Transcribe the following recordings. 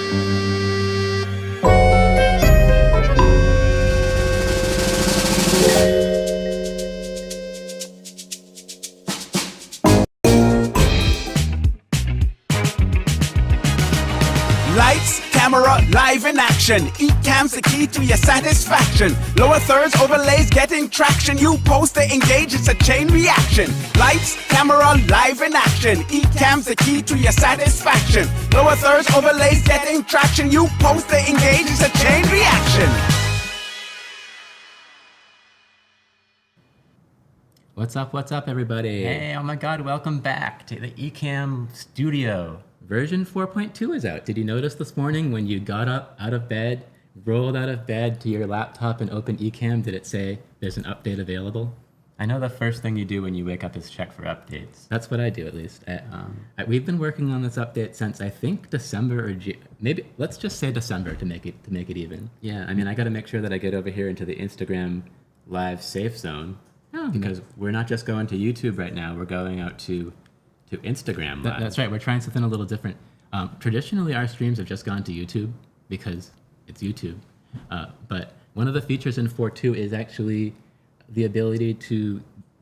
Lights, camera, live in action. Ecam's the key to your satisfaction. Lower thirds, overlays, getting traction. You post to engage, it's a chain reaction. Lights, camera, live in action. Ecam's the key to your satisfaction. Lower thirds, overlays, getting traction. You post to engage, it's a chain reaction. What's up, everybody? Hey, oh my God, welcome back to the Ecamm studio. Version 4.2 is out. Did you notice this morning when you got up out of bed, rolled out of bed to your laptop and opened Ecamm, did it say there's an update available? I know the first thing you do when you wake up is check for updates. That's what I do, at least. We've been working on this update since I think December or maybe let's just say December to make it even. Yeah, I mean I got to make sure that I get over here into the Instagram live safe zone because we're not just going to YouTube right now. We're going out to Instagram live. That's right. We're trying something a little different. Traditionally, our streams have just gone to YouTube because it's YouTube. But one of the features in 4.2 is actually the ability to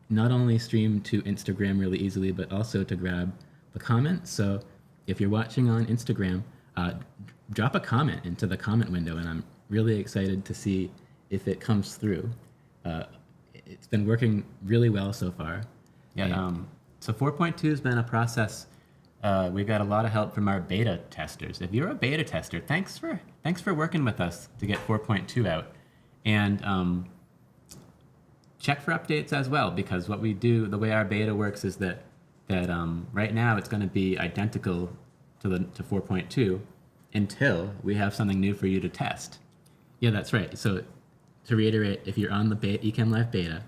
not only stream to Instagram really easily, but also to grab the comments. So if you're watching on Instagram, drop a comment into the comment window, and I'm really excited to see if it comes through. It's been working really well so far. Yeah. So 4.2 has been a process. We've got a lot of help from our beta testers. If you're a beta tester, thanks for working with us to get 4.2 out, and check for updates as well. Because what we do, the way our beta works, is that right now it's going to be identical to 4.2 until we have something new for you to test. Yeah, that's right. So to reiterate, if you're on the Ecamm Live beta,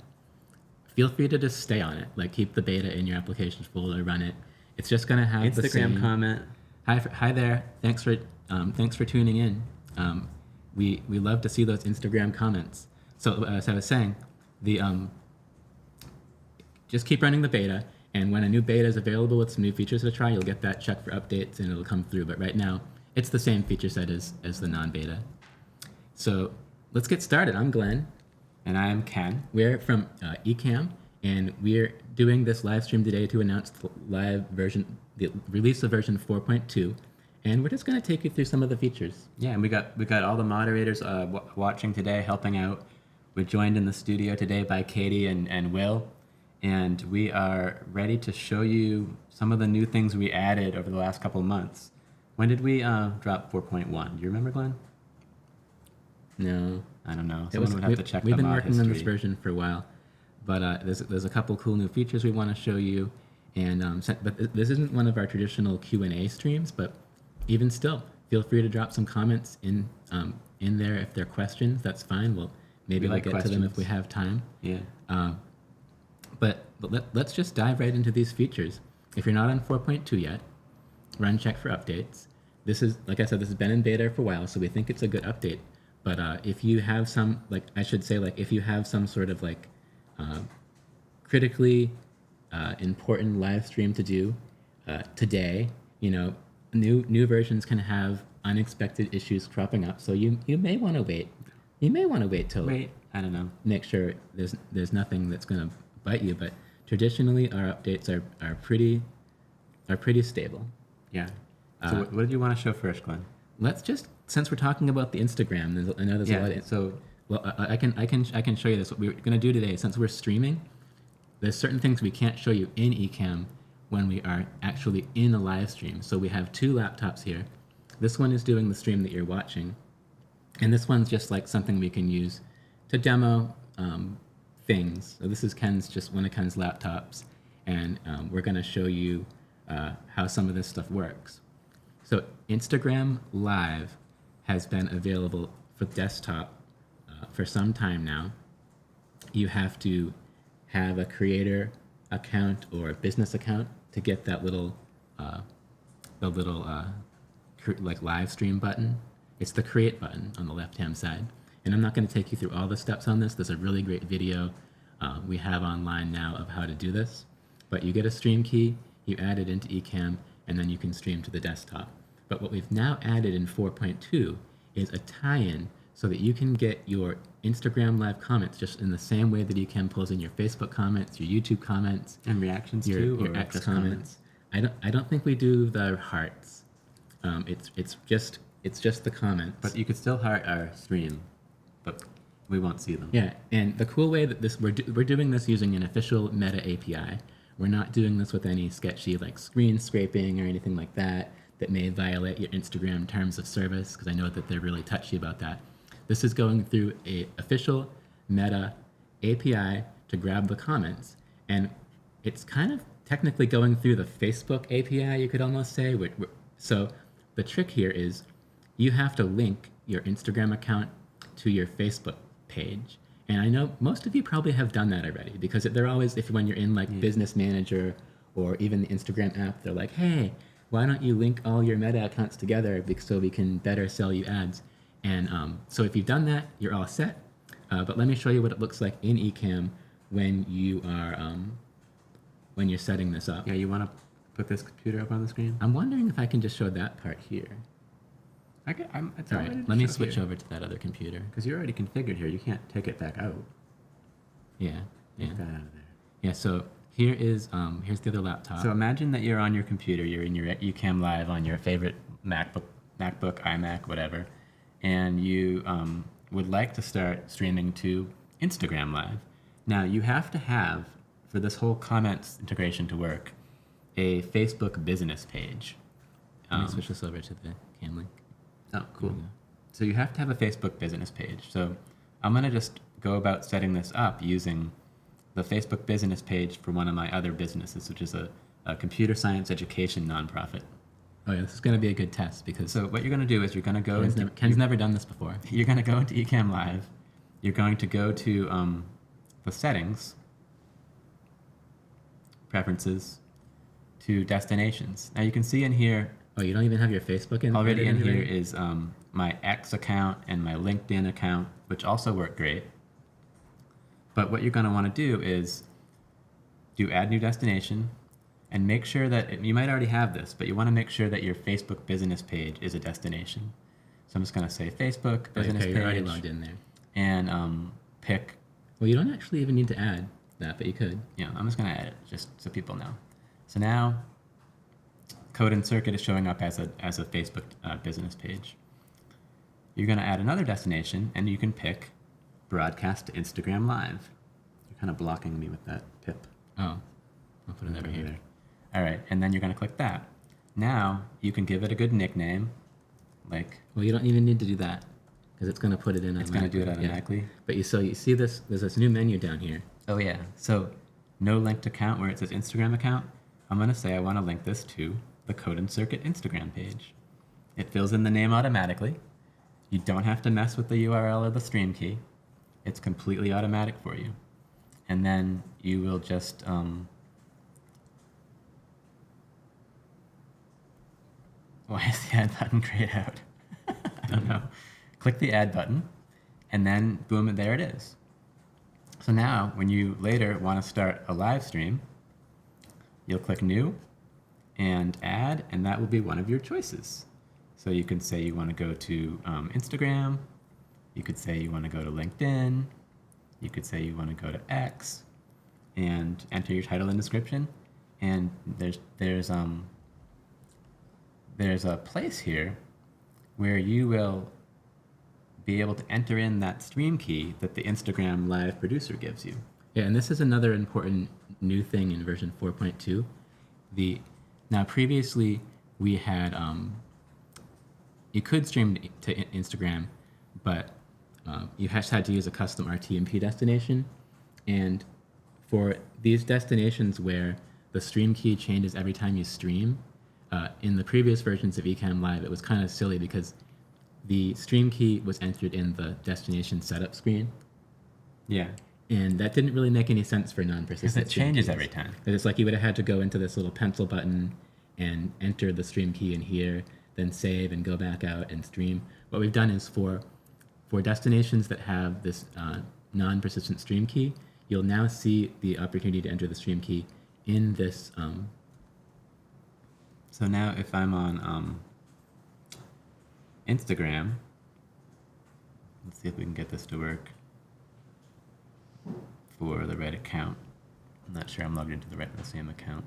feel free to just stay on it. Like keep the beta in your applications folder, run it. It's just gonna have the same comment. Hi there. Thanks for tuning in. We love to see those Instagram comments. So as I was saying, just keep running the beta, and when a new beta is available with some new features to try, you'll get that check for updates and it'll come through. But right now, it's the same feature set as the non-beta. So let's get started. I'm Glenn. And I am Ken. We're from Ecamm, and we're doing this live stream today to announce the release of version 4.2, and we're just going to take you through some of the features. Yeah, and we got all the moderators watching today, helping out. We're joined in the studio today by Katie and Will, and we are ready to show you some of the new things we added over the last couple of months. When did we drop 4.1? Do you remember, Glenn? No. I don't know. Someone would have to check the mod history. We've been working on this version for a while, but there's a couple cool new features we want to show you, and but this isn't one of our traditional Q&A streams. But even still, feel free to drop some comments in there if they're questions. That's fine. We'll get to them if we have time. Yeah. But let's just dive right into these features. If you're not on 4.2 yet, run check for updates. This is, like I said, this has been in beta for a while, so we think it's a good update. But if you have some, if you have some sort of critically important live stream to do today, new versions can have unexpected issues cropping up. So you may want to wait. You may want to wait till I don't know. Make sure there's nothing that's going to bite you. But traditionally, our updates are pretty stable. Yeah. So what did you want to show first, Glenn? Let's just, since we're talking about the Instagram, I know there's a lot. I can show you this. What we're going to do today, since we're streaming, there's certain things we can't show you in Ecamm when we are actually in a live stream. So we have two laptops here. This one is doing the stream that you're watching, and this one's just like something we can use to demo things. So this is one of Ken's laptops, and we're going to show you how some of this stuff works. So Instagram Live has been available for desktop for some time now. You have to have a creator account or a business account to get that little live stream button. It's the create button on the left-hand side. And I'm not going to take you through all the steps on this. There's a really great video we have online now of how to do this. But you get a stream key, you add it into Ecamm, and then you can stream to the desktop. But what we've now added in 4.2 is a tie-in so that you can get your Instagram live comments just in the same way that you can post in your Facebook comments, your YouTube comments, And reactions your, too, your or X just comments. I don't think we do the hearts. It's just the comments. But you could still heart our stream, but we won't see them. Yeah, and the cool way that we're doing this using an official Meta API. We're not doing this with any sketchy like screen scraping or anything like that may violate your Instagram terms of service, because I know that they're really touchy about that. This is going through a official Meta API to grab the comments, and it's kind of technically going through the Facebook API, you could almost say. So the trick here is you have to link your Instagram account to your Facebook page. And I know most of you probably have done that already, because they're always, when you're in like Business Manager or even the Instagram app, they're like, hey, why don't you link all your Meta accounts together so we can better sell you ads? And so if you've done that, you're all set. But let me show you what it looks like in Ecamm when you are when you're setting this up. Yeah, you want to put this computer up on the screen? I'm wondering if I can just show that part here. It's All right, let me switch over to that other computer. Because you're already configured here. You can't take it back out. Yeah, yeah. Take that out of there. Yeah, so here is here's the other laptop. So imagine that you're on your computer. You're in your Ecamm Live on your favorite MacBook, iMac, whatever, and you would like to start streaming to Instagram Live. Now, you have to have, for this whole comments integration to work, a Facebook business page. Let me switch this over to the cam link. Oh, cool. So you have to have a Facebook business page. So I'm going to just go about setting this up using the Facebook business page for one of my other businesses, which is a computer science education nonprofit. Oh yeah, this is going to be a good test, because So what you're going to do is you're going to go Ken's never done this before. You're going to go into Ecamm Live. You're going to go to the settings, preferences, to destinations. Now you can see in here, Oh, you don't even have your Facebook in already in here already? is my X account and my LinkedIn account, which also work great. But what you're going to want to do is do add new destination, and make sure that, you might already have this, but you want to make sure that your Facebook business page is a destination. So I'm just going to say Facebook business Okay, you're already page, logged in there. and pick, Well, you don't actually even need to add that, but you could. yeah, I'm just going to add it just so people know. So now Code and Circuit is showing up as a Facebook business page. You're going to add another destination, and you can pick broadcast to Instagram Live. You're kind of blocking me with that pip. Oh, I'll put it over here. There. All right, and then you're going to click that. Now you can give it a good nickname, like, Well, you don't even need to do that, because it's going to put it in. it's going to do it automatically. Yeah. But you see this? There's this new menu down here. Oh yeah. So no linked account where it says Instagram account. I'm going to say I want to link this to the Code and Circuit Instagram page. It fills in the name automatically. You don't have to mess with the URL or the stream key. It's completely automatic for you. And then you will just why is the add button grayed out? I don't know. Click the add button, and then boom, there it is. So now, when you later want to start a live stream, you'll click New and Add, and that will be one of your choices. So you can say you want to go to Instagram, you could say you want to go to LinkedIn, you could say you want to go to X, and enter your title and description. And there's a place here where you will be able to enter in that stream key that the Instagram Live producer gives you. Yeah, and this is another important new thing in version 4.2. Now previously we had you could stream to Instagram, but you had to use a custom RTMP destination. And for these destinations where the stream key changes every time you stream, in the previous versions of Ecamm Live, it was kind of silly because the stream key was entered in the destination setup screen. Yeah. And that didn't really make any sense for non-persistent. Because it changes stream every keys. time. It's like you would have had to go into this little pencil button and enter the stream key in here, then save and go back out and stream. What we've done is for destinations that have this non-persistent stream key, you'll now see the opportunity to enter the stream key in this. So now if I'm on Instagram. Let's see if we can get this to work for the right account. I'm not sure I'm logged into the same account.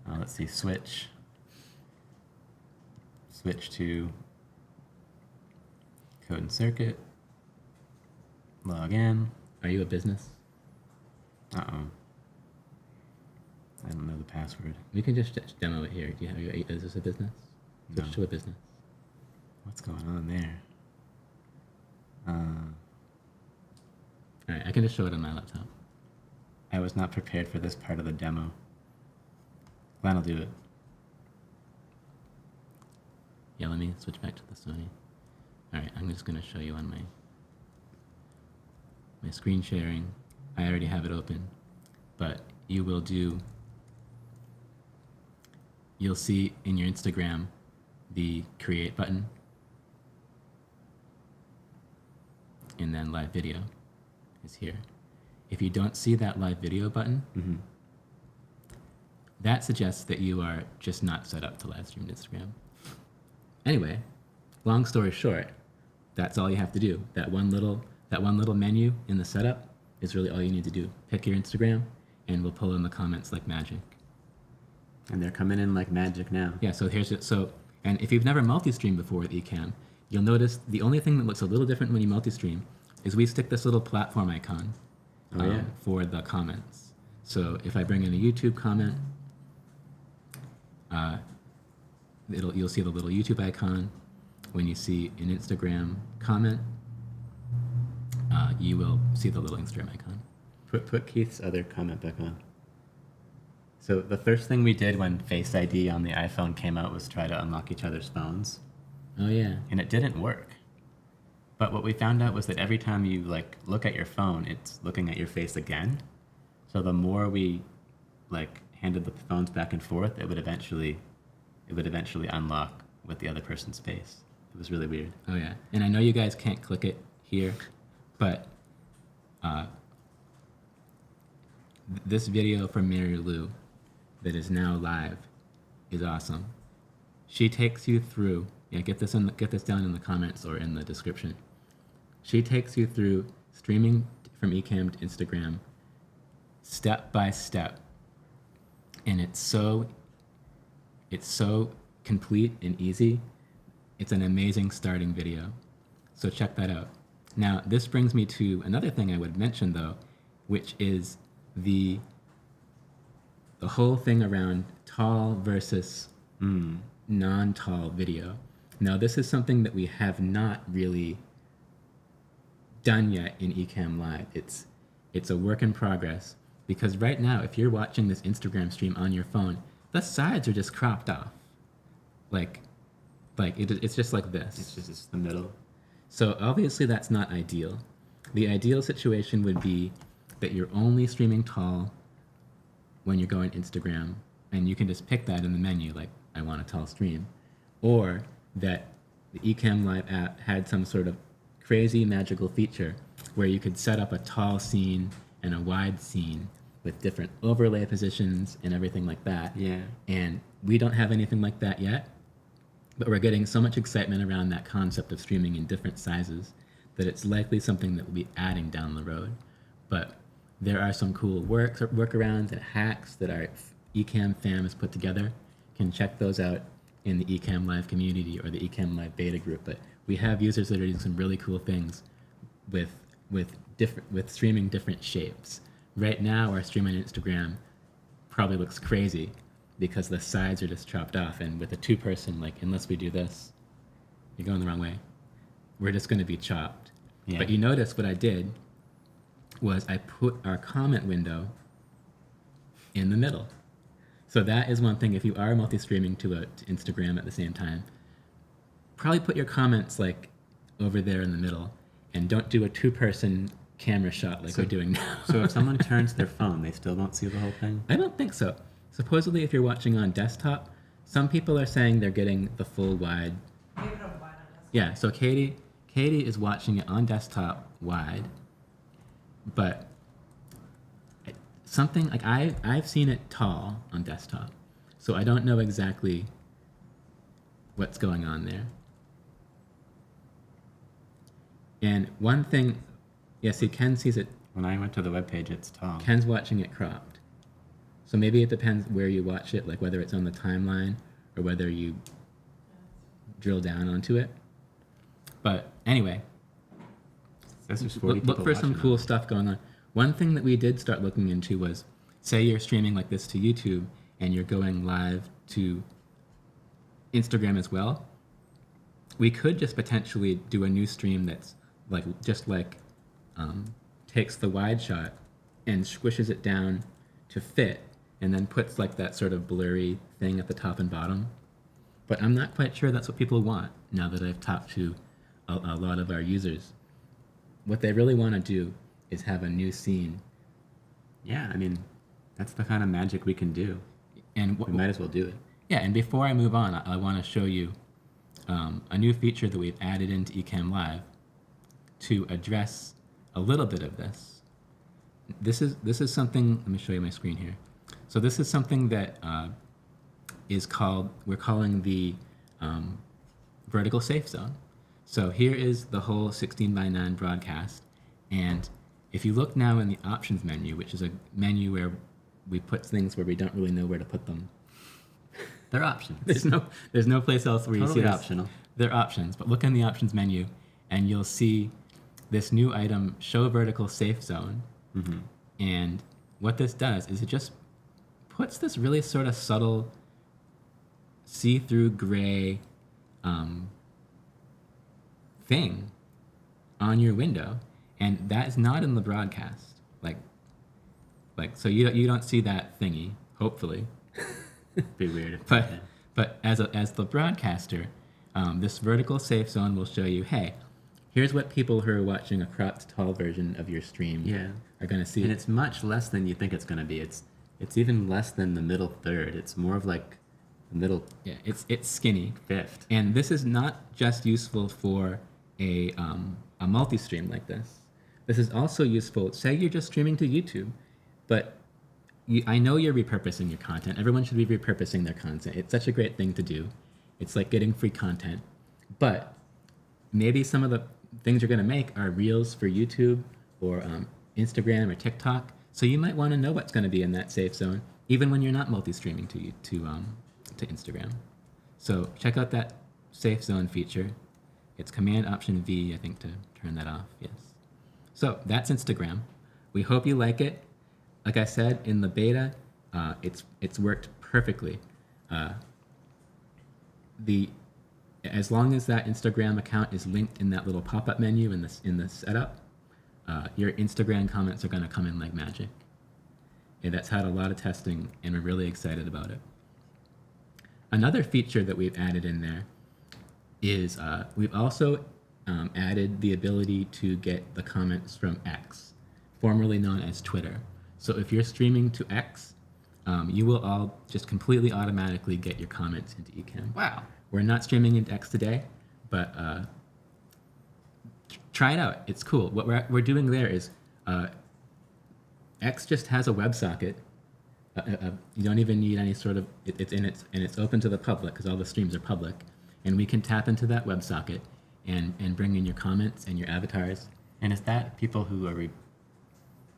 Let's see, switch to code and circuit, log in. Are you a business? Uh-oh. I don't know the password. We can just demo it here. Do you have is this a business? Switch No. to a business. What's going on there? All right, I can just show it on my laptop. I was not prepared for this part of the demo. Glen will do it. Yeah, let me switch back to the Sony. All right, I'm just going to show you on my screen sharing. I already have it open, but you'll see in your Instagram the create button, and then live video is here. If you don't see that live video button, Mm-hmm. that suggests that you are just not set up to live stream Instagram. Anyway, long story short, that's all you have to do. That one little menu in the setup is really all you need to do. Pick your Instagram, and we'll pull in the comments like magic. And they're coming in like magic now. Yeah, so and if you've never multi-streamed before with Ecamm, you'll notice the only thing that looks a little different when you multi-stream is we stick this little platform icon for the comments. So if I bring in a YouTube comment, you'll see the little YouTube icon. When you see an Instagram comment, you will see the little Instagram icon. Put Keith's other comment back on. So the first thing we did when Face ID on the iPhone came out was try to unlock each other's phones. Oh yeah. And it didn't work. But what we found out was that every time you look at your phone, it's looking at your face again. So the more we handed the phones back and forth, it would eventually unlock with the other person's face. It was really weird. Oh yeah. And I know you guys can't click it here, but this video from Mary Lou that is now live is awesome. She takes you through, get this down in the comments or in the description. She takes you through streaming from Ecamm to Instagram step by step. And it's so complete and easy. It's an amazing starting video. So check that out. Now, this brings me to another thing I would mention though, which is the whole thing around tall versus non-tall video. Now, this is something that we have not really done yet in Ecamm Live. It's a work in progress, because right now, if you're watching this Instagram stream on your phone, the sides are just cropped off. It's just like this. It's just the middle. So obviously that's not ideal. The ideal situation would be that you're only streaming tall when you're going Instagram, and you can just pick that in the menu, like I want a tall stream, or that the Ecamm Live app had some sort of crazy magical feature where you could set up a tall scene and a wide scene with different overlay positions and everything like that. Yeah. And we don't have anything like that yet, but we're getting so much excitement around that concept of streaming in different sizes that it's likely something that we'll be adding down the road. But there are some cool workarounds and hacks that our Ecamm fam has put together. Can check those out in the Ecamm Live community or the Ecamm Live beta group. But we have users that are doing some really cool things with streaming different shapes. Right now, our stream on Instagram probably looks crazy because the sides are just chopped off, and with a two-person, unless we do this, you're going the wrong way. We're just going to be chopped. Yeah. But you notice what I did was I put our comment window in the middle. So that is one thing. If you are multi-streaming to Instagram at the same time, probably put your comments over there in the middle, and don't do a two-person camera shot we're doing now. So if someone turns their phone, they still don't see the whole thing? I don't think so. Supposedly, if you're watching on desktop, some people are saying they're getting the full wide. Yeah, so Katie is watching it on desktop wide, but something I've seen it tall on desktop, so I don't know exactly what's going on there. And one thing, yeah, see, Ken sees it. When I went to the webpage, it's tall. Ken's watching it cropped. So maybe it depends where you watch it, like whether it's on the timeline or whether you drill down onto it. But anyway, look for some cool stuff going on. One thing that we did start looking into was, say you're streaming like this to YouTube and you're going live to Instagram as well. We could just potentially do a new stream that's takes the wide shot and squishes it down to fit, and then puts like that sort of blurry thing at the top and bottom. But I'm not quite sure that's what people want now that I've talked to a lot of our users. What they really want to do is have a new scene. Yeah, I mean, that's the kind of magic we can do. And we might as well do it. Yeah, and before I move on, I want to show you a new feature that we've added into Ecamm Live to address a little bit of this. This is something, let me show you my screen here. So this is something that we're calling the vertical safe zone. So here is the whole 16:9 broadcast. And if you look now in the options menu, which is a menu where we put things where we don't really know where to put them. They're options. There's no place else where totally you see this. optional. They're options, but look in the options menu and you'll see this new item, Show Vertical Safe Zone. Mm-hmm. And what this does is it just puts this really sort of subtle see-through gray thing on your window, and that is not in the broadcast. So you don't see that thingy, hopefully. Be weird. But as the broadcaster, this vertical safe zone will show you, hey, here's what people who are watching a cropped tall version of your stream are going to see. And it's much less than you think it's going to be. It's even less than the middle third. It's more of like the middle. Yeah, it's skinny. Fifth. And this is not just useful for a multi-stream like this. This is also useful, say you're just streaming to YouTube, but I know you're repurposing your content. Everyone should be repurposing their content. It's such a great thing to do. It's like getting free content. But maybe some of the things you're going to make are reels for YouTube or Instagram or TikTok. So you might want to know what's going to be in that safe zone, even when you're not multi-streaming to Instagram. So check out that safe zone feature. It's Command-Option-V, I think, to turn that off. Yes. So that's Instagram. We hope you like it. Like I said, in the beta, it's worked perfectly. As long as that Instagram account is linked in that little pop-up menu in the setup, your Instagram comments are going to come in like magic. And that's had a lot of testing, and we're really excited about it. Another feature that we've added in there is we've also added the ability to get the comments from X, formerly known as Twitter. So if you're streaming to X, you will all just completely automatically get your comments into Ecamm. Wow. We're not streaming into X today, but try it out. It's cool. What we're doing there is X just has a WebSocket. You don't even need any sort of, it's open to the public because all the streams are public. And we can tap into that WebSocket and bring in your comments and your avatars. And is that people who are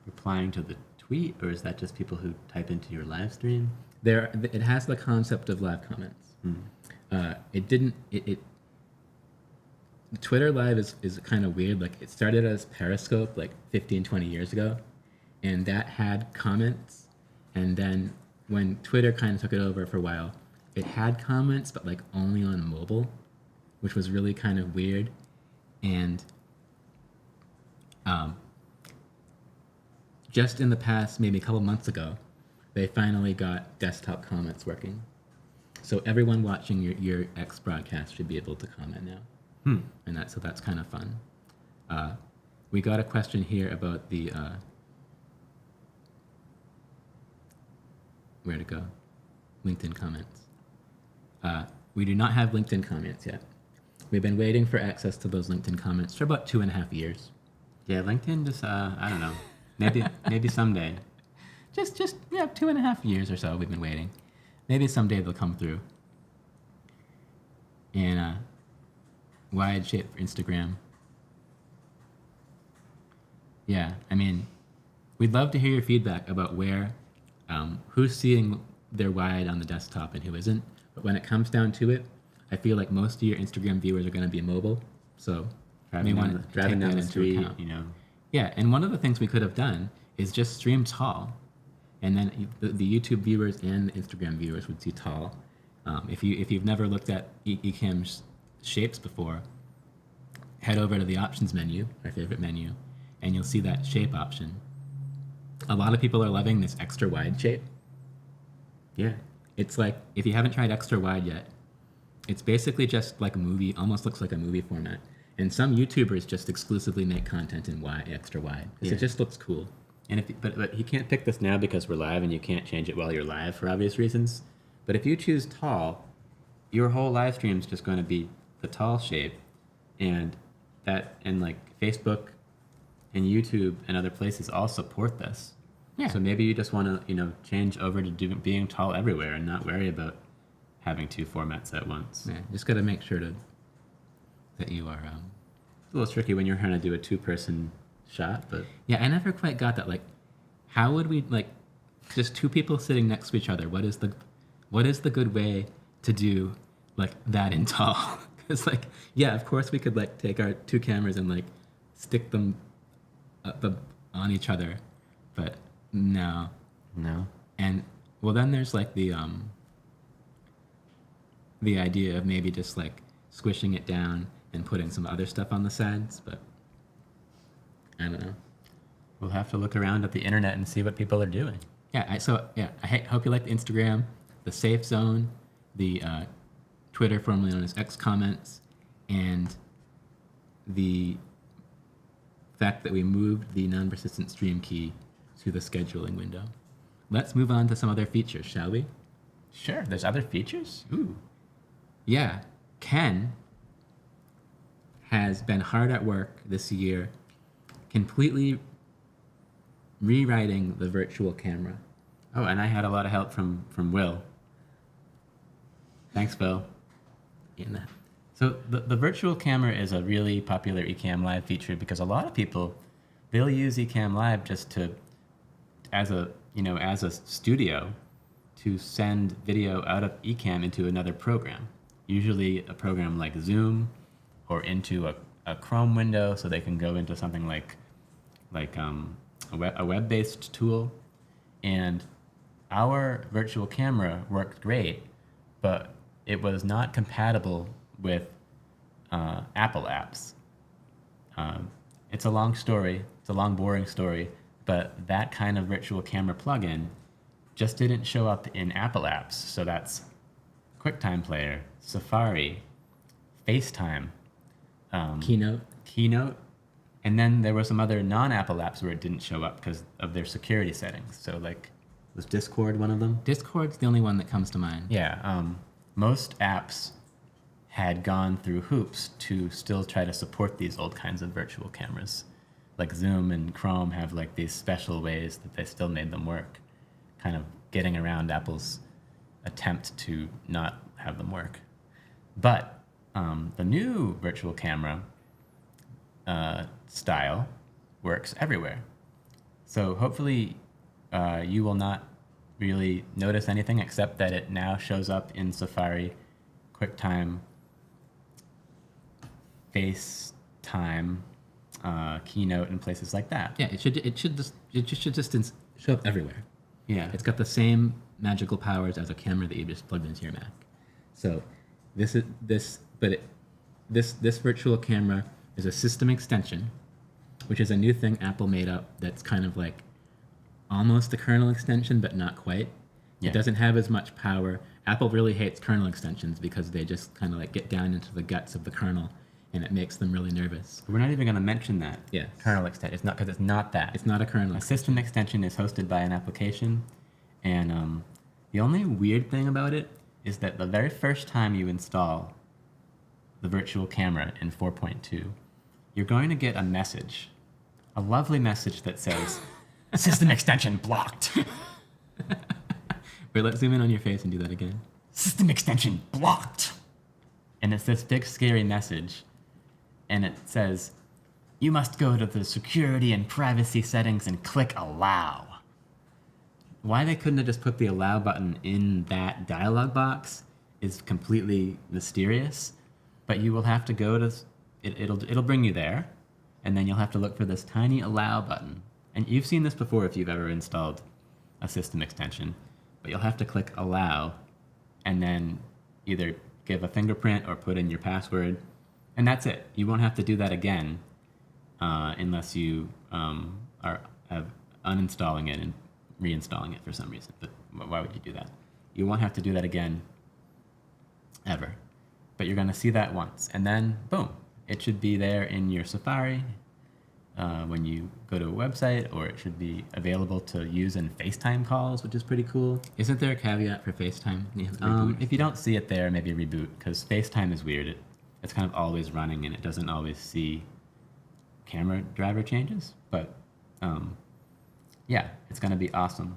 replying to the tweet, or is that just people who type into your live stream? It has the concept of live comments. Twitter Live is kind of weird. Like, it started as Periscope like 15, 20 years ago, and that had comments. And then when Twitter kind of took it over for a while, it had comments, but like only on mobile, which was really kind of weird. And just in the past, maybe a couple months ago, they finally got desktop comments working. So everyone watching your X broadcast should be able to comment now. And that's kind of fun. We got a question here about the where to go? LinkedIn comments. We do not have LinkedIn comments yet. We've been waiting for access to those LinkedIn comments for about 2.5 years. Yeah, LinkedIn just, I don't know. Maybe someday. Just 2.5 years or so we've been waiting. Maybe someday they'll come through. And wide shape for Instagram. Yeah, I mean, we'd love to hear your feedback about where, who's seeing their wide on the desktop and who isn't. But when it comes down to it, I feel like most of your Instagram viewers are going to be mobile. So driving down the street, account. Yeah, and one of the things we could have done is just stream tall, and then the YouTube viewers and the Instagram viewers would see tall. If you've never looked at Ecam's shapes before, head over to the options menu, our favorite menu, and you'll see that shape option. A lot of people are loving this extra wide shape. Yeah. It's like, if you haven't tried extra wide yet, it's basically just like a movie, almost looks like a movie format. And some YouTubers just exclusively make content in extra wide, because it just looks cool. And but you can't pick this now because we're live, and you can't change it while you're live for obvious reasons. But if you choose tall, your whole live stream is just going to be the tall shape, and like Facebook and YouTube and other places all support this. Yeah. So maybe you just want to change over to being tall everywhere and not worry about having two formats at once. Yeah, just got to make sure that you are. It's a little tricky when you're trying to do a two-person shot, but Yeah, I never quite got that. Like, how would we, like, just two people sitting next to each other? What is the good way to do like that in tall? Because like, yeah, of course we could like take our two cameras and like stick them on each other, but no. And well, then there's like the idea of maybe just like squishing it down and putting some other stuff on the sides, but I don't know. We'll have to look around at the internet and see what people are doing. Yeah, I hope you like the Instagram, the safe zone, the Twitter, formerly known as X comments, and the fact that we moved the non-persistent stream key to the scheduling window. Let's move on to some other features, shall we? Sure, there's other features? Ooh. Yeah, Ken has been hard at work this year, completely rewriting the virtual camera. Oh, and I had a lot of help from Will. Thanks, Will. So the virtual camera is a really popular Ecamm Live feature because a lot of people, they'll use Ecamm Live just to, as a studio, to send video out of Ecamm into another program. Usually a program like Zoom, or into a Chrome window, so they can go into something like a web-based tool. And our virtual camera worked great, but it was not compatible with Apple apps. It's a long story. It's a long, boring story. But that kind of virtual camera plugin just didn't show up in Apple apps. So that's QuickTime Player, Safari, FaceTime, Keynote. And then there were some other non-Apple apps where it didn't show up because of their security settings. So like, was Discord one of them? Discord's the only one that comes to mind. Yeah. Most apps had gone through hoops to still try to support these old kinds of virtual cameras. Like Zoom and Chrome have like these special ways that they still made them work, kind of getting around Apple's attempt to not have them work. But the new virtual camera style works everywhere. So hopefully you will not really notice anything except that it now shows up in Safari, QuickTime, FaceTime, Keynote, and places like that. Yeah, it should just show up everywhere. Yeah. It's got the same magical powers as a camera that you just plugged into your Mac. So this virtual camera is a system extension, which is a new thing Apple made up that's kind of like almost a kernel extension, but not quite. Yeah. It doesn't have as much power. Apple really hates kernel extensions because they just kind of like get down into the guts of the kernel, and it makes them really nervous. We're not even going to mention that. Yes. Kernel extension. It's not, because it's not that. It's not a kernel. A system extension is hosted by an application, and the only weird thing about it is that the very first time you install the virtual camera in 4.2, you're going to get a message, a lovely message that says, "System extension blocked." Wait, let's zoom in on your face and do that again. "System extension blocked." And it's this big scary message, and it says, you must go to the security and privacy settings and click allow. Why they couldn't have just put the allow button in that dialog box is completely mysterious, but you will have to go to, it'll bring you there, and then you'll have to look for this tiny allow button. And you've seen this before if you've ever installed a system extension, but you'll have to click allow and then either give a fingerprint or put in your password, and that's it. You won't have to do that again unless you are uninstalling it and reinstalling it for some reason. But why would you do that? You won't have to do that again ever. But you're going to see that once, and then boom, it should be there in your Safari when you go to a website, or it should be available to use in FaceTime calls, which is pretty cool. Isn't there a caveat for FaceTime? If you don't see it there, maybe reboot, because FaceTime is weird. It's kind of always running, and it doesn't always see camera driver changes. But yeah, it's going to be awesome.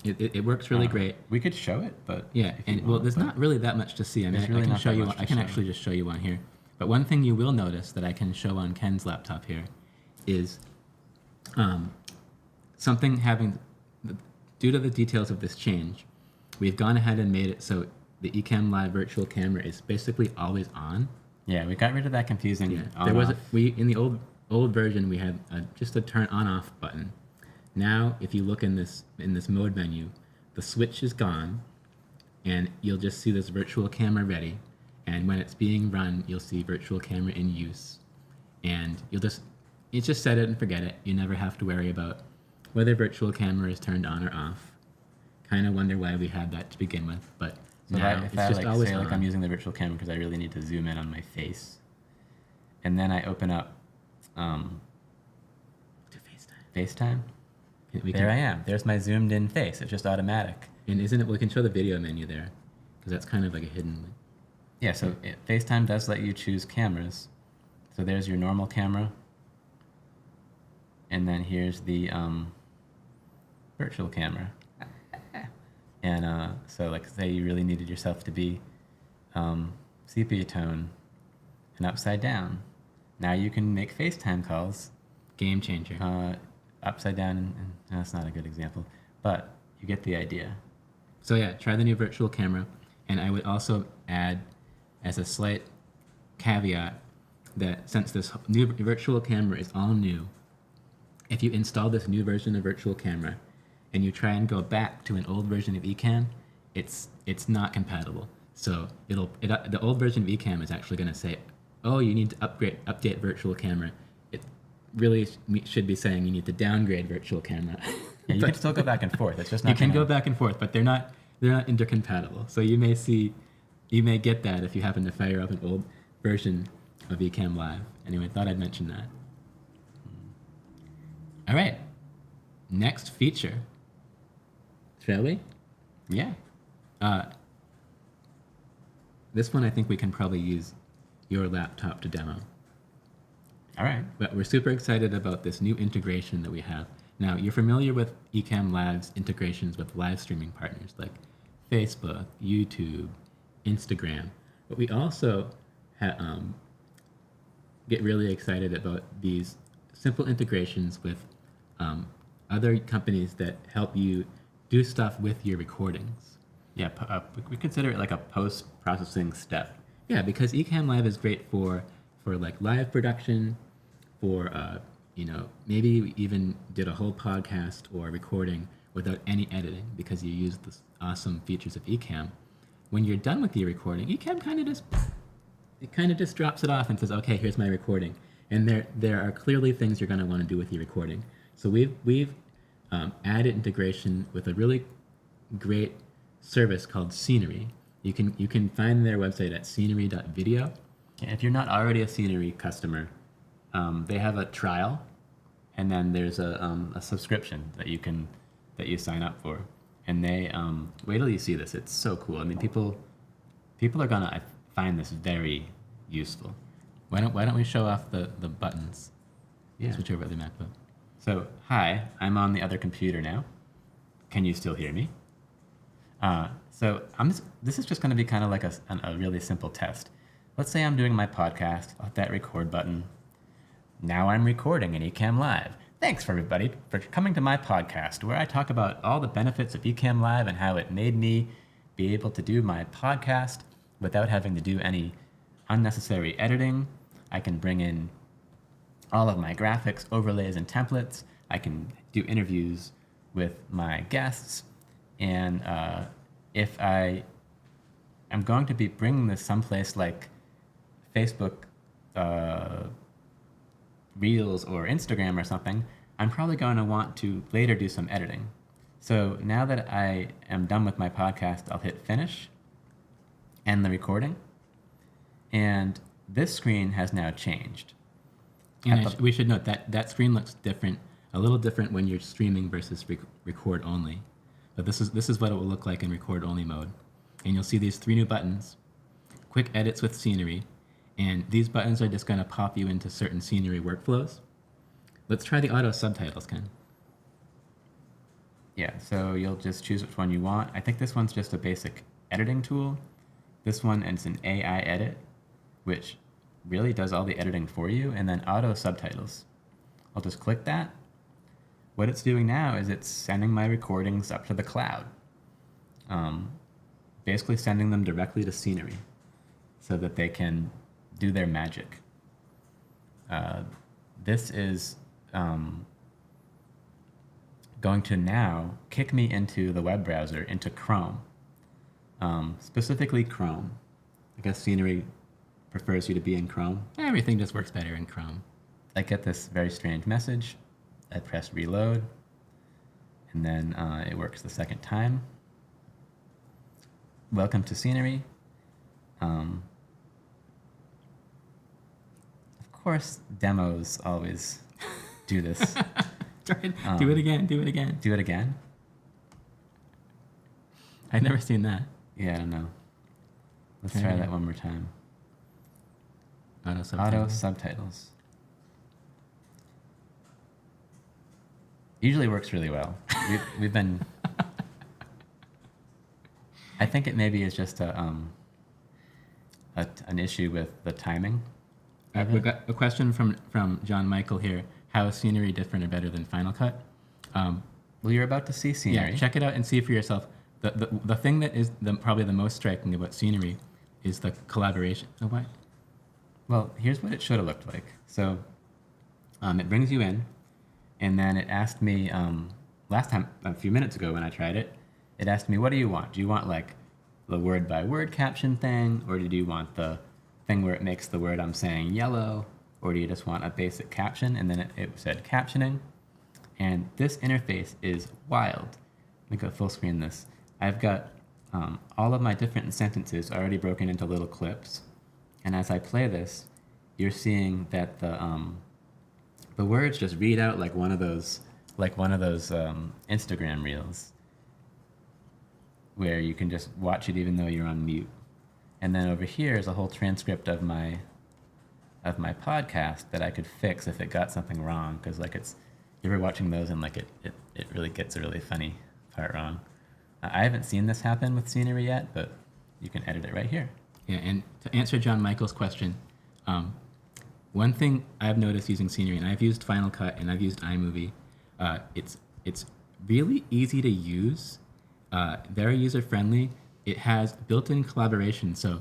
It works really great. We could show it, but yeah, and well, there's not really that much to see. I mean, really I can show you. much to I can show. actually just show you one here. But one thing you will notice that I can show on Ken's laptop here is something having, due to the details of this change, we've gone ahead and made it so the Ecamm Live virtual camera is basically always on. Yeah, we got rid of that confusing. Yeah. There was in the old version we had just a turn on off button. Now, if you look in this mode menu, the switch is gone, and you'll just see this virtual camera ready. And when it's being run, you'll see virtual camera in use, and you just set it and forget it. You never have to worry about whether virtual camera is turned on or off. Kind of wonder why we had that to begin with, but so now if it's I just always say on. I'm using the virtual camera because I really need to zoom in on my face, and then I open up to FaceTime. We There I am. There's my zoomed in face. It's just automatic. And isn't it? We can show the video menu there, because that's kind of like a hidden. Yeah, so FaceTime does let you choose cameras. So there's your normal camera. And then here's the virtual camera. And so like say you really needed yourself to be sepia tone and upside down. Now you can make FaceTime calls. Game changer. Upside down, and that's not a good example, but you get the idea. So yeah, try the new virtual camera. And I would also add, as a slight caveat, that since this new virtual camera is all new, if you install this new version of virtual camera and you try and go back to an old version of Ecamm, it's not compatible. So the old version of Ecamm is actually going to say, oh, you need to update virtual camera. It really should be saying you need to downgrade virtual camera. Yeah, you can still go back and forth. It's just not. You can go back and forth, but they're not intercompatible. So you may get that if you happen to fire up an old version of Ecamm Live. Anyway, thought I'd mention that. All right, next feature. Shall we? Yeah. This one I think we can probably use your laptop to demo. All right. But we're super excited about this new integration that we have. Now, you're familiar with Ecamm Live's integrations with live streaming partners like Facebook, YouTube, Instagram. But we also get really excited about these simple integrations with other companies that help you do stuff with your recordings. Yeah, we consider it like a post-processing step. Yeah, because Ecamm Live is great for like live production, for maybe we even did a whole podcast or recording without any editing because you use the awesome features of Ecamm. When you're done with your recording, Ecamm kind of just drops it off and says, okay, here's my recording. And there are clearly things you're going to want to do with your recording. So we've added integration with a really great service called Scenery. You can find their website at scenery.video. Yeah, if you're not already a Scenery customer, they have a trial, and then there's a subscription that you sign up for. And they wait till you see this. It's so cool. I mean, people are gonna find this very useful. Why don't we show off the buttons? Yeah. Switch over to the MacBook. So, hi, I'm on the other computer now. Can you still hear me? This is just going to be kind of like a really simple test. Let's say I'm doing my podcast, I'll hit that record button. now I'm recording in Ecamm Live. Thanks for everybody for coming to my podcast where I talk about all the benefits of Ecamm Live and how it made me be able to do my podcast without having to do any unnecessary editing. I can bring in all of my graphics, overlays, and templates. I can do interviews with my guests. And if I am going to be bringing this someplace like Facebook Reels or Instagram or something, I'm probably going to want to later do some editing. So now that I am done with my podcast, I'll hit finish, end the recording, and this screen has now changed. And we should note that that screen looks different, a little different when you're streaming versus record only. But this is what it will look like in record only mode. And you'll see these 3 new buttons, quick edits with scenery, and these buttons are just going to pop you into certain scenery workflows. Let's try the auto subtitles, Ken. Yeah, so you'll just choose which one you want. I think this one's just a basic editing tool. This one is an AI edit, which really does all the editing for you, and then auto subtitles. I'll just click that. What it's doing now is it's sending my recordings up to the cloud. Basically sending them directly to Scenery so that they can do their magic. This is going to now kick me into the web browser, into Chrome. Specifically Chrome. I guess Scenery prefers you to be in Chrome. Everything just works better in Chrome. I get this very strange message. I press reload, and then it works the second time. Welcome to Scenery. Of course, demos always do this. Do it again. Do it again. Do it again? I've never seen that. Yeah, I don't know. Let's try that one more time. Auto subtitles. Auto subtitles. Usually works really well. We've been. I think it maybe is just an issue with the timing. We've got a question from John Michael here. How is Scenery different or better than Final Cut? Well, you're about to see Scenery. Yeah, check it out and see for yourself. The thing that is probably the most striking about Scenery is the collaboration. Oh, what? Well, here's what it should have looked like. So it brings you in, and then it asked me, last time, a few minutes ago when I tried it, it asked me, what do you want? Do you want like the word by word caption thing, or do you want the thing where it makes the word I'm saying yellow, or do you just want a basic caption? And then it said captioning. And this interface is wild. Let me go full screen this. I've got all of my different sentences already broken into little clips. And as I play this, you're seeing that the words just read out like one of those Instagram reels, where you can just watch it even though you're on mute. And then over here is a whole transcript of my podcast that I could fix if it got something wrong, because like you ever watching those and like it really gets a really funny part wrong. I haven't seen this happen with Scenery yet, but you can edit it right here. Yeah, and to answer John Michael's question, one thing I've noticed using Scenery, and I've used Final Cut and I've used iMovie, it's really easy to use, very user-friendly. It has built-in collaboration, so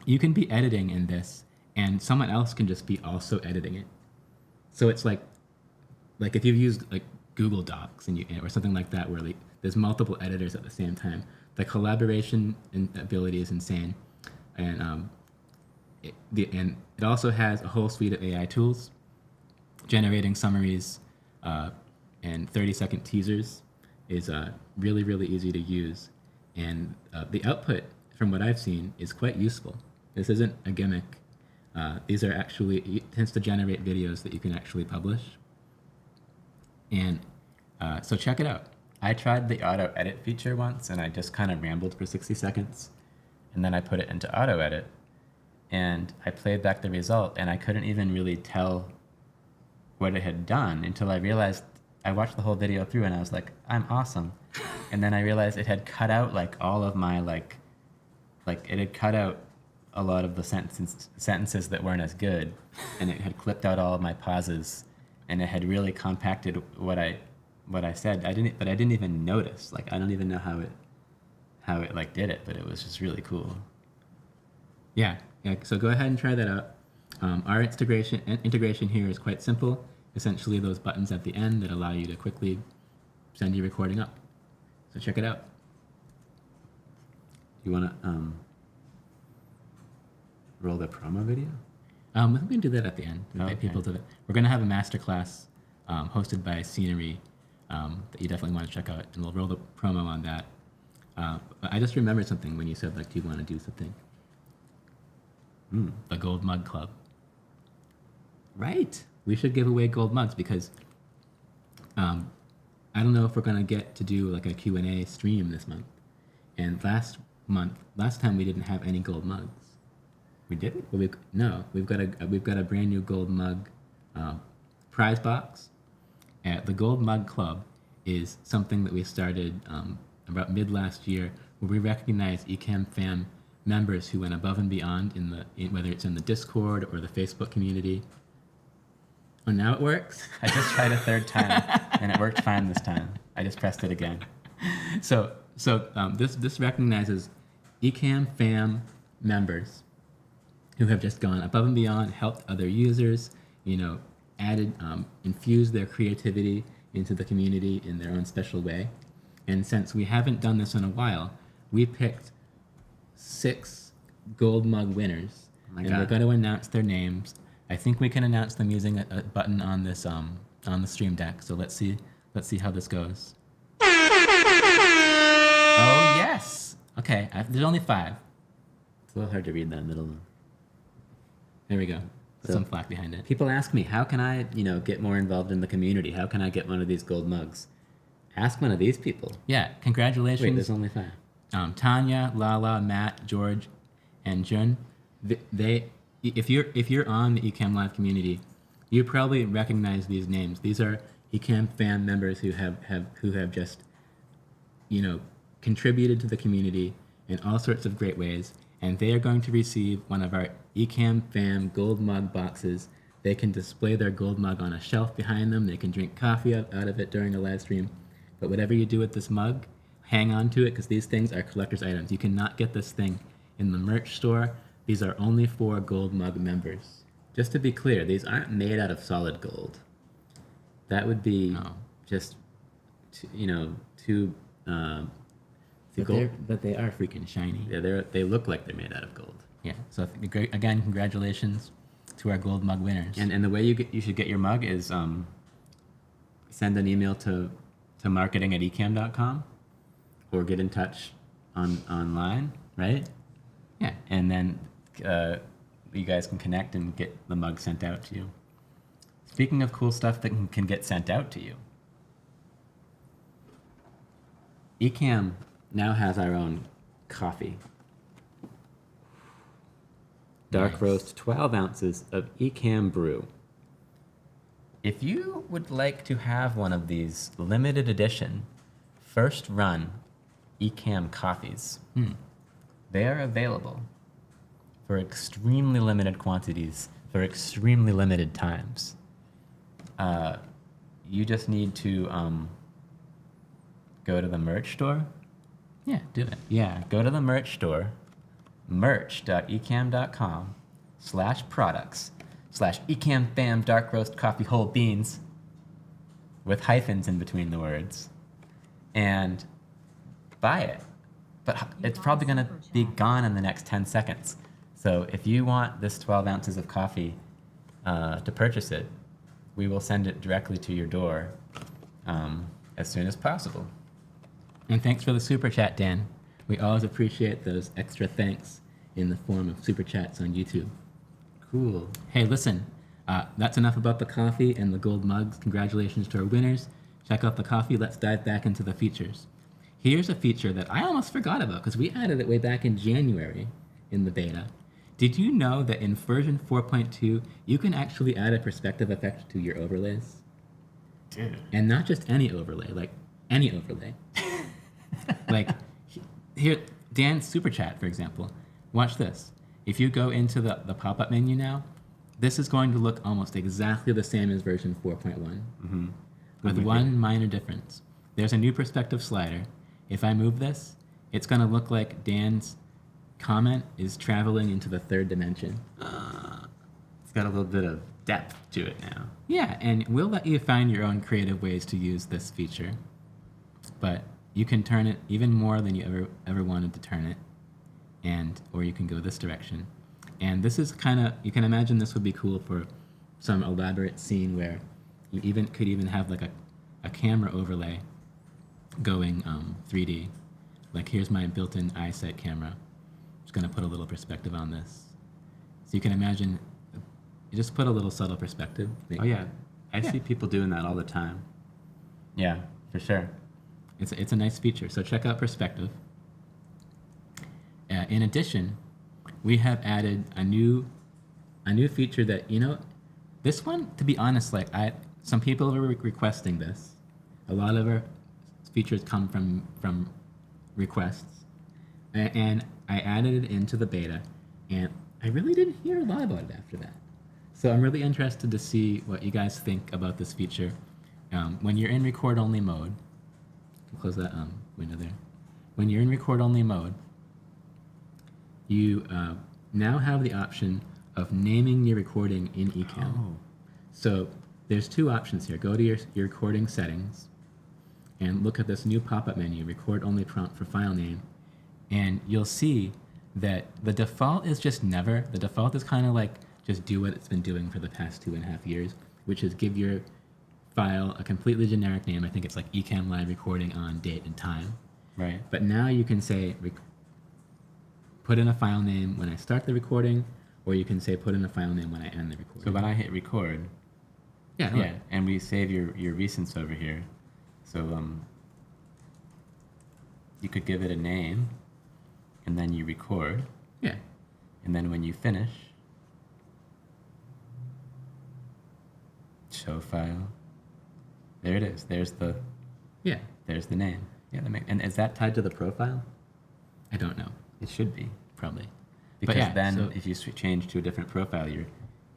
you can be editing in this, and someone else can just be also editing it. So it's like if you've used like Google Docs or something like that, where like there's multiple editors at the same time. The collaboration ability is insane, and it also has a whole suite of AI tools, generating summaries and 30-second teasers is really, really easy to use. And the output, from what I've seen, is quite useful. This isn't a gimmick. These are actually, it tends to generate videos that you can actually publish. And so check it out. I tried the auto edit feature once, and I just kind of rambled for 60 seconds. And then I put it into auto edit, and I played back the result, and I couldn't even really tell what it had done until I realized I watched the whole video through, and I was like, I'm awesome. And then I realized it had cut out like all of my it had cut out a lot of the sentences that weren't as good, and it had clipped out all of my pauses, and it had really compacted what I said. I didn't even notice. Like, I don't even know how it like did it, but it was just really cool. Yeah. So go ahead and try that out. Our integration here is quite simple. Essentially, those buttons at the end that allow you to quickly send your recording up. So check it out. You want to roll the promo video? We can do that at the end. Invite people to that. We're going to have a masterclass hosted by Scenery that you definitely want to check out, and we'll roll the promo on that. I just remembered something when you said, like, do you want to do something? The Gold Mug Club. Right. We should give away gold mugs because I don't know if we're going to get to do like a Q&A stream this month. And last time we didn't have any gold mugs. We didn't? Well, we've got a brand new gold mug prize box. The Gold Mug Club is something that we started about mid last year, where we recognize Ecamm fam members who went above and beyond whether it's in the Discord or the Facebook community. Oh, now it works? I just tried a third time, and it worked fine this time. I just pressed it again. So this recognizes Ecamm fam members who have just gone above and beyond, helped other users, added, infused their creativity into the community in their own special way. And since we haven't done this in a while, we picked 6 gold mug winners, and we're going to announce their names. I think we can announce them using a button on this on the stream deck. So let's see how this goes. Oh yes. Okay. There's only 5. It's a little hard to read that middle one. There we go. Put some flack behind it. People ask me, how can I, get more involved in the community? How can I get one of these gold mugs? Ask one of these people. Yeah. Congratulations. Wait, there's only 5. Tanya, Lala, Matt, George, and Jun. If you're on the Ecamm Live community, you probably recognize these names. These are Ecamm fan members who have just, contributed to the community in all sorts of great ways, and they are going to receive one of our Ecamm fam gold mug boxes. They can display their gold mug on a shelf behind them. They can drink coffee out of it during a live stream. But whatever you do with this mug, hang on to it, because these things are collector's items. You cannot get this thing in the merch store. These are only for gold mug members. Just to be clear, these aren't made out of solid gold. That would be just, too gold. But they are freaking shiny. Yeah, they look like they're made out of gold. Yeah. So again, congratulations to our gold mug winners. And the way you should get your mug is send an email to marketing@ecam.com or get in touch online, right? Yeah. And then you guys can connect and get the mug sent out to you. Speaking of cool stuff that can get sent out to you, Ecamm now has our own coffee. Dark roast, 12 ounces of Ecamm brew. If you would like to have one of these limited edition, first run Ecamm coffees, they are available for extremely limited quantities for extremely limited times. You just need to go to the merch store. Yeah, do it. Yeah, go to the merch store, merch.ecam.com/products/Ecamm fam dark roast coffee whole beans with hyphens in between the words, and buy it. But it's probably going to be gone in the next 10 seconds. So if you want this 12 ounces of coffee to purchase it, we will send it directly to your door as soon as possible. And thanks for the super chat, Dan. We always appreciate those extra thanks in the form of super chats on YouTube. Cool. Hey, listen, that's enough about the coffee and the gold mugs. Congratulations to our winners. Check out the coffee. Let's dive back into the features. Here's a feature that I almost forgot about because we added it way back in January in the beta. Did you know that in version 4.2, you can actually add a perspective effect to your overlays? Dude. And not just any overlay, like any overlay. Like here, Dan's super chat, for example. Watch this. if you go into the pop-up menu now, this is going to look almost exactly the same as version 4.1, with one minor difference. There's a new perspective slider. If I move this, it's going to look like Dan's comment is traveling into the third dimension. It's got a little bit of depth to it now. Yeah, and we'll let you find your own creative ways to use this feature, but you can turn it even more than you ever wanted to turn it, or you can go this direction. And this is kind of, you can imagine this would be cool for some elaborate scene where you could even have like a camera overlay going 3D. Like here's my built-in eyesight camera. I'm just gonna put a little perspective on this. So you can imagine, you just put a little subtle perspective. Oh yeah, I see people doing that all the time. Yeah, for sure. It's a nice feature. So check out perspective. In addition, we have added a new feature that, this one, to be honest, like some people were requesting this. A lot of our features come from requests, and I added it into the beta, and I really didn't hear a lot about it after that. So I'm really interested to see what you guys think about this feature. When you're in record-only mode, close that window there. When you're in record-only mode, you now have the option of naming your recording in Ecamm. Oh. So there's two options here. Go to your recording settings and look at this new pop-up menu, record only prompt for file name, and you'll see that the default is just never. The default is kind of like just do what it's been doing for the past 2.5 years, which is give your file a completely generic name. I think it's like Ecamm live recording on date and time. Right. But now you can say put in a file name when I start the recording, or you can say put in a file name when I end the recording. So when I hit record, yeah, and we save your recents over here. So you could give it a name, and then you record. Yeah. And then when you finish, show file. There it is. There's the name. Yeah, And is that tied to the profile? I don't know. It should be. Probably. Because if you change to a different profile,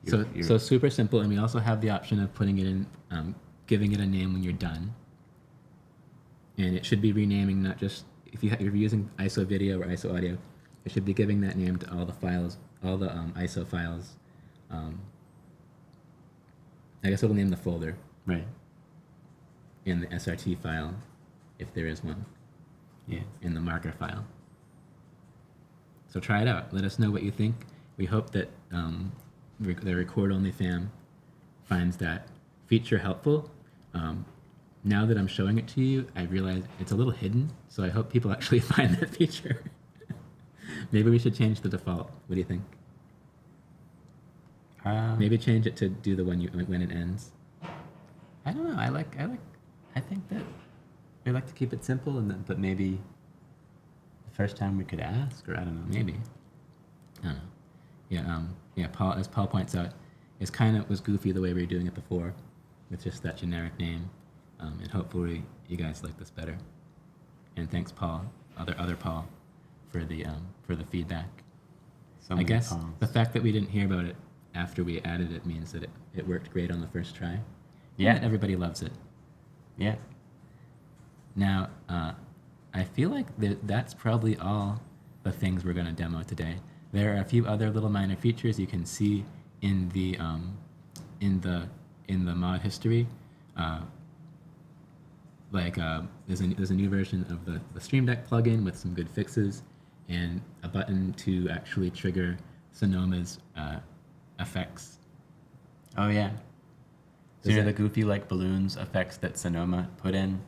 so super simple, and we also have the option of putting it in, giving it a name when you're done. And it should be renaming, not just if you're using ISO video or ISO audio, it should be giving that name to all the files, all the ISO files. I guess it'll name the folder, right, in the SRT file, if there is one. Yeah. In the marker file. So try it out. Let us know what you think. We hope that the Record Only fam finds that feature helpful. Now that I'm showing it to you, I realize it's a little hidden, so I hope people actually find that feature. Maybe we should change the default. What do you think? Maybe change it to do the one when it ends. I don't know. I think that we like to keep it simple, but maybe the first time we could ask, or I don't know. Maybe. I don't know. Yeah. Paul, as Paul points out, was goofy the way we were doing it before, with just that generic name, and hopefully you guys like this better. And thanks, Paul, other Paul, for the feedback. I guess Pauls. The fact that we didn't hear about it after we added it means that it worked great on the first try. Yeah. And everybody loves it. Yeah. Now, I feel like that's probably all the things we're going to demo today. There are a few other little minor features you can see in the mod history. There's a new version of the Stream Deck plugin with some good fixes, and a button to actually trigger Sonoma's effects. Oh yeah. So the goofy balloons effects that Sonoma put in,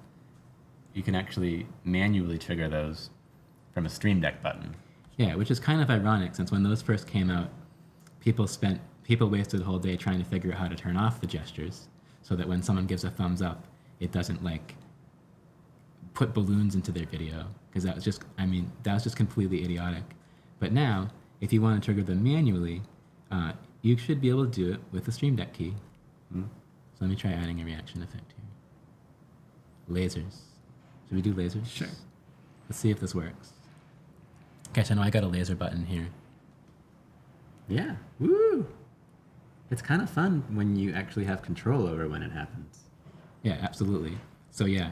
you can actually manually trigger those from a Stream Deck button. Yeah, which is kind of ironic, since when those first came out, people wasted the whole day trying to figure out how to turn off the gestures, so that when someone gives a thumbs up, it doesn't put balloons into their video, because that was just completely idiotic. But now, if you want to trigger them manually, you should be able to do it with the Stream Deck key. Mm. So let me try adding a reaction effect here. Lasers. Should we do lasers? Sure. Let's see if this works. Guys, I know I got a laser button here. Yeah. Woo! It's kind of fun when you actually have control over when it happens. Yeah, absolutely. So yeah,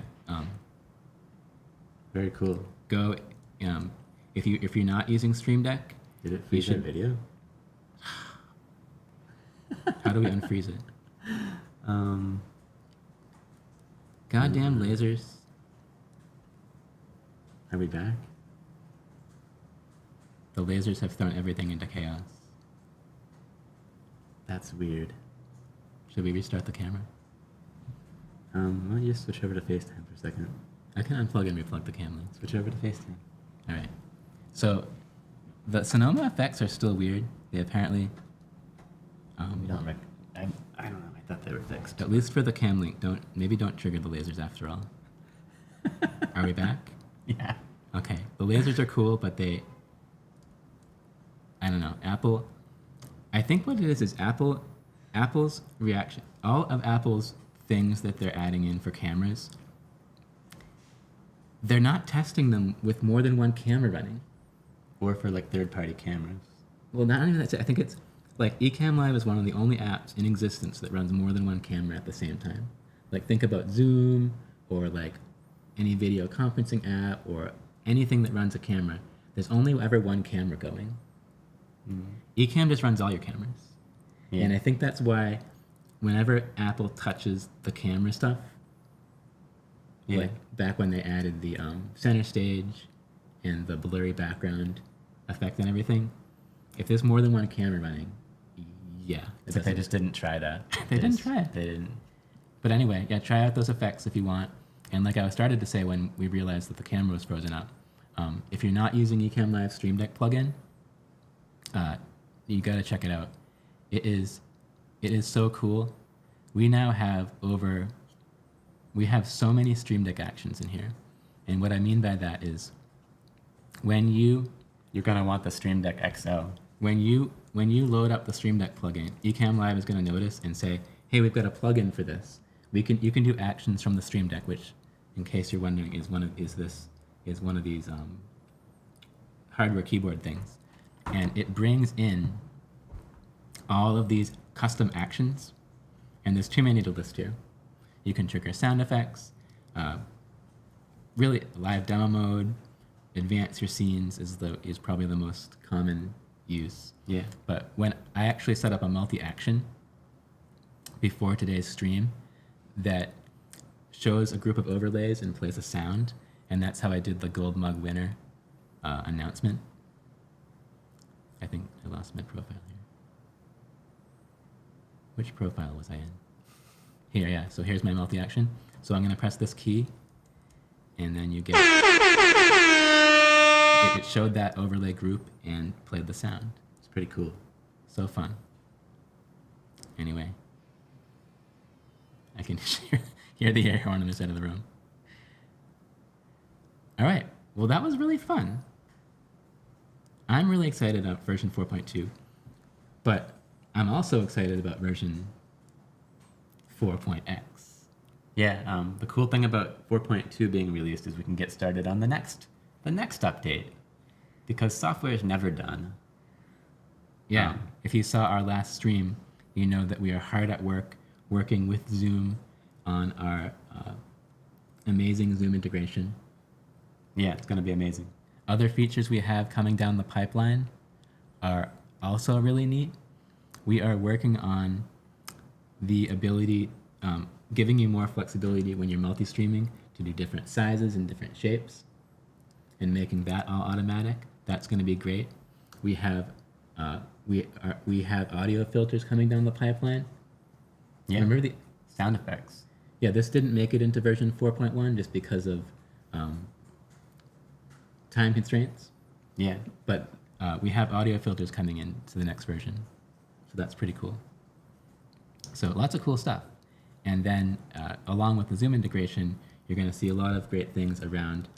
Very cool. go if you're not using Stream Deck, Did it freeze that should- video? how do we unfreeze it? Goddamn lasers. Are we back? The lasers have thrown everything into chaos. That's weird. Should we restart the camera? Why don't you just switch over to FaceTime for a second? I can unplug and replug the camera. Switch over to FaceTime. All right. So the Sonoma effects are still weird. They apparently, I don't know. I thought they were fixed. at least for the cam link, don't trigger the lasers after all. Are we back? Yeah. Okay. The lasers are cool, but I don't know. Apple, I think what it is Apple's reaction, all of Apple's things that they're adding in for cameras, they're not testing them with more than one camera running. Or for like third-party cameras. Well, not even that. I think it's like Ecamm Live is one of the only apps in existence that runs more than one camera at the same time. Like think about Zoom or like any video conferencing app or anything that runs a camera. There's only ever one camera going. Ecamm just runs all your cameras. Yeah. And I think that's why whenever Apple touches the camera stuff, Yeah. like back when they added the center stage and the blurry background effect and everything, if there's more than one camera running, yeah. It's like they just didn't try that. They didn't try it. They didn't. But anyway, yeah, try out those effects if you want. And like I started to say when we realized that the camera was frozen up, if you're not using Ecamm Live Stream Deck plugin, you gotta check it out. It is so cool. We now have so many Stream Deck actions in here. And what I mean by that is You're gonna want the Stream Deck XL. when you load up the Stream Deck plugin, Ecamm Live is going to notice and say, "Hey, we've got a plugin for this. You can do actions from the Stream Deck," which, in case you're wondering, is one of these hardware keyboard things, and it brings in all of these custom actions, and there's too many to list here. You can trigger sound effects, really live demo mode, advance your scenes is probably the most common use. Yeah. But when I actually set up a multi-action before today's stream that shows a group of overlays and plays a sound, and that's how I did the gold mug winner announcement. I think I lost my profile here. Which profile was I in? Here, yeah. So here's my multi-action. So I'm going to press this key, and then you get... It showed that overlay group and played the sound. It's pretty cool. So fun. Anyway, I can hear the air horn on the side of the room. All right. Well, that was really fun. I'm really excited about version 4.2, but I'm also excited about version 4.x. Yeah. The cool thing about 4.2 being released is we can get started on the next update, because software is never done. Yeah. If you saw our last stream, you know that we are hard at work working with Zoom on our amazing Zoom integration. Yeah, it's going to be amazing. Other features we have coming down the pipeline are also really neat. We are working on the ability, giving you more flexibility when you're multi-streaming to do different sizes and different shapes, and making that all automatic. That's going to be great. We have audio filters coming down the pipeline. Yeah. Remember the sound effects? Yeah, this didn't make it into version 4.1 just because of time constraints. Yeah. But we have audio filters coming in to the next version, so that's pretty cool. So lots of cool stuff. And then along with the Zoom integration, you're going to see a lot of great things around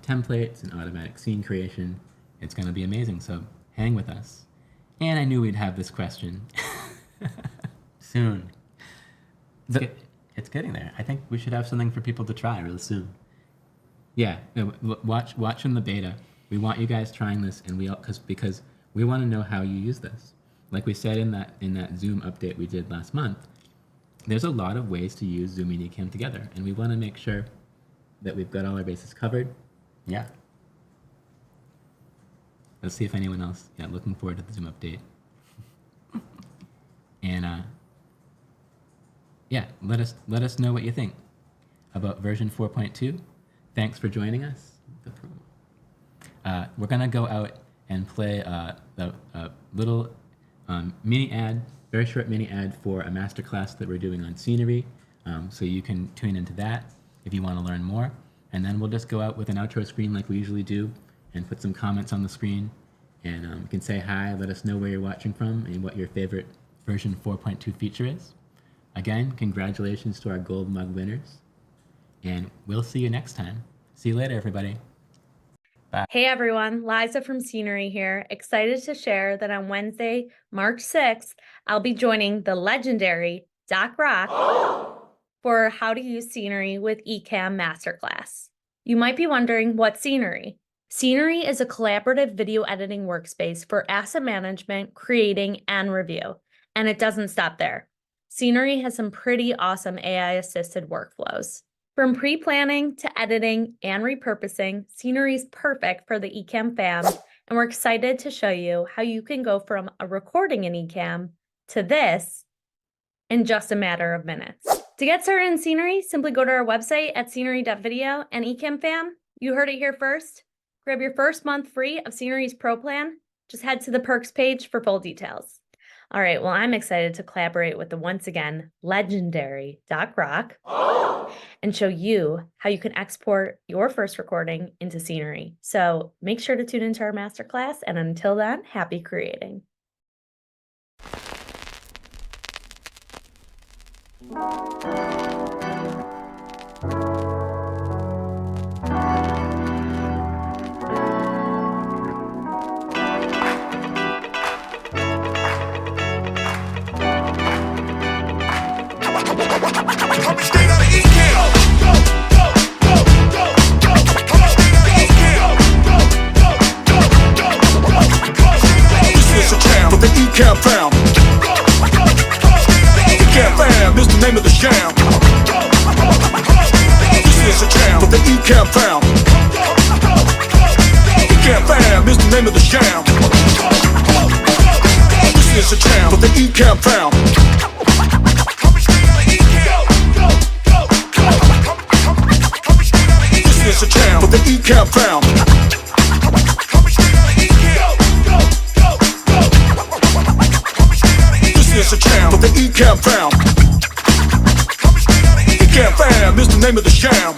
templates and automatic scene creation. It's going to be amazing, so hang with us. And I knew we'd have this question. Soon. It's getting there. I think we should have something for people to try really soon. Yeah, watch in the beta. We want you guys trying this, and because we want to know how you use this. like we said in that Zoom update we did last month, there's a lot of ways to use Zoom and Ecamm together, and we want to make sure that we've got all our bases covered. Yeah. Let's see if anyone else. Yeah, looking forward to the Zoom update. And yeah, let us know what you think about version 4.2. Thanks for joining us. We're gonna go out and play a little mini ad, very short mini ad for a masterclass that we're doing on scenery. So you can tune into that if you want to learn more. And then we'll just go out with an outro screen like we usually do and put some comments on the screen. And you can say hi, let us know where you're watching from and what your favorite version 4.2 feature is. Again, congratulations to our gold mug winners. And we'll see you next time. See you later, everybody. Bye. Hey everyone, Liza from Scenery here. Excited to share that on Wednesday, March 6th, I'll be joining the legendary Doc Rock for How to Use Scenery with Ecamm Masterclass. You might be wondering, what's Scenery? Scenery is a collaborative video editing workspace for asset management, creating, and review. And it doesn't stop there. Scenery has some pretty awesome AI-assisted workflows. From pre-planning to editing and repurposing, Scenery is perfect for the Ecamm fam, and we're excited to show you how you can go from a recording in Ecamm to this in just a matter of minutes. To get started in Scenery, simply go to our website at scenery.video, and Ecamm fam, you heard it here first. Grab your first month free of Scenery's Pro Plan. Just head to the perks page for full details. All right, well, I'm excited to collaborate with the once again legendary Doc Rock and show you how you can export your first recording into Scenery. So make sure to tune into our masterclass, and until then, happy creating. Coming straight out of Ecamm. This is a jam for the Ecamm fam. Ecamm fam is the name of the jam. This is a jam for the Ecamm fam. Ecamm fam is the name of the jam. This is a jam for the Ecamm fam. This is a jam for the Ecamm fam. This is a jam for the Ecamm fam. Ecamm fam is the name of the jam.